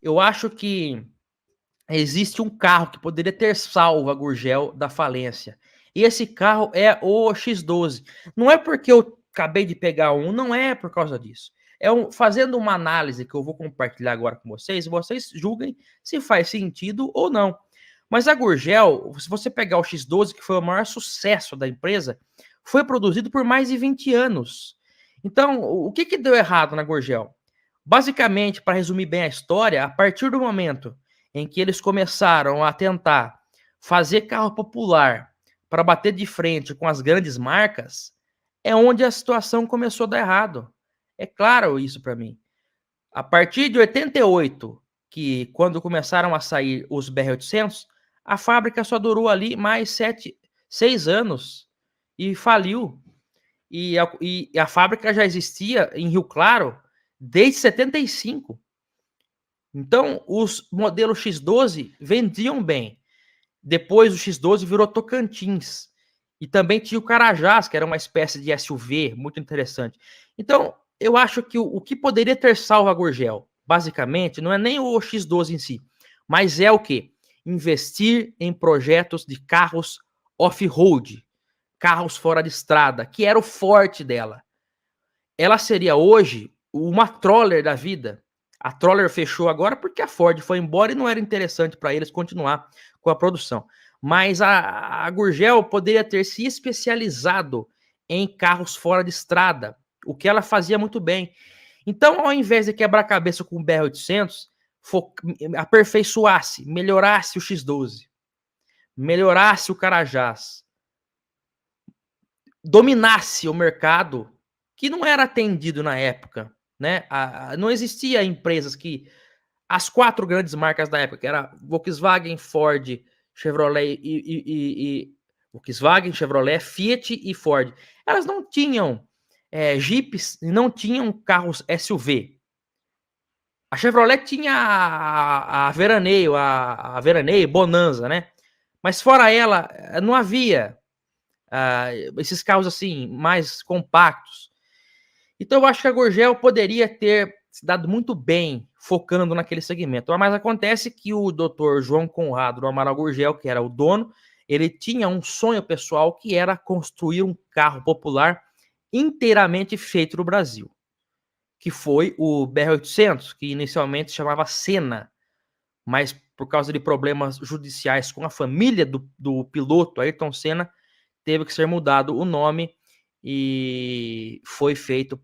eu acho que existe um carro que poderia ter salvo a Gurgel da falência. E esse carro é o X12. Não é porque eu acabei de pegar um, não é por causa disso. Fazendo uma análise que eu vou compartilhar agora com vocês, vocês julguem se faz sentido ou não. Mas a Gurgel, se você pegar o X12, que foi o maior sucesso da empresa, foi produzido por mais de 20 anos. Então, o que deu errado na Gurgel? Basicamente, para resumir bem a história, a partir do momento em que eles começaram a tentar fazer carro popular para bater de frente com as grandes marcas, é onde a situação começou a dar errado. É claro isso para mim. A partir de 88, que quando começaram a sair os BR-800, a fábrica só durou ali mais 6 anos e faliu. E a fábrica já existia em Rio Claro desde 75. Então, os modelos X12 vendiam bem. Depois o X12 virou Tocantins. E também tinha o Carajás, que era uma espécie de SUV, muito interessante. Então, eu acho que o que poderia ter salvo a Gurgel, basicamente, não é nem o X12 em si, mas é o quê? Investir em projetos de carros off-road, carros fora de estrada, que era o forte dela. Ela seria hoje uma Troller da vida. A Troller fechou agora porque a Ford foi embora e não era interessante para eles continuar com a produção. Mas a Gurgel poderia ter se especializado em carros fora de estrada, o que ela fazia muito bem. Então, ao invés de quebrar a cabeça com o BR-800, aperfeiçoasse, melhorasse o X12, melhorasse o Carajás, dominasse o mercado que não era atendido na época, né? Não existia empresas que as 4 grandes marcas da época, que era Volkswagen, Ford, Chevrolet e Volkswagen, Chevrolet, Fiat e Ford. Elas não tinham Jeeps, não tinham carros SUV. A Chevrolet tinha a Veraneio, a Veraneio, Bonanza, né? Mas fora ela, não havia esses carros assim mais compactos. Então eu acho que a Gurgel poderia ter se dado muito bem focando naquele segmento. Mas acontece que o Dr. João Conrado do Amaral Gurgel, que era o dono, ele tinha um sonho pessoal que era construir um carro popular inteiramente feito no Brasil, que foi o BR-800, que inicialmente se chamava Senna, mas por causa de problemas judiciais com a família do piloto Ayrton Senna, teve que ser mudado o nome e foi feito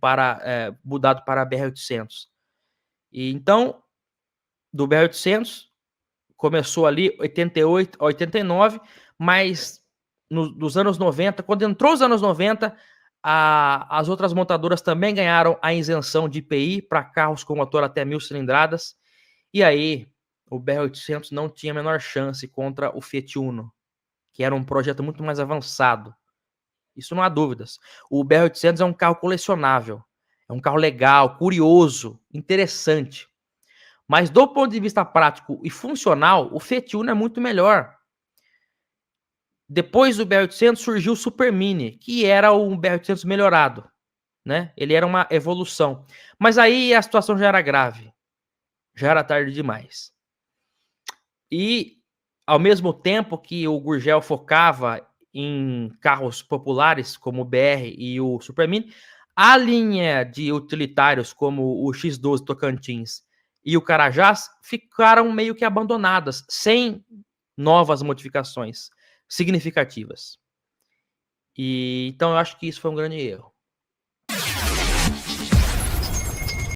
mudado para BR-800. E então, do BR-800, começou ali 88, 89, mas dos anos 90, quando entrou os anos 90, as outras montadoras também ganharam a isenção de IPI para carros com motor até 1.000 cilindradas, e aí o BR-800 não tinha a menor chance contra o Fiat Uno, que era um projeto muito mais avançado. Isso não há dúvidas. O BR-800 é um carro colecionável, é um carro legal, curioso, interessante. Mas do ponto de vista prático e funcional, o Fiat Uno é muito melhor. Depois do BR-800 surgiu o Super Mini, que era um BR-800 melhorado, né? Ele era uma evolução. Mas aí a situação já era grave. Já era tarde demais. E ao mesmo tempo que o Gurgel focava em carros populares como o BR e o Super Mini, a linha de utilitários como o X12 Tocantins e o Carajás ficaram meio que abandonadas, sem novas modificações significativas. E então eu acho que isso foi um grande erro.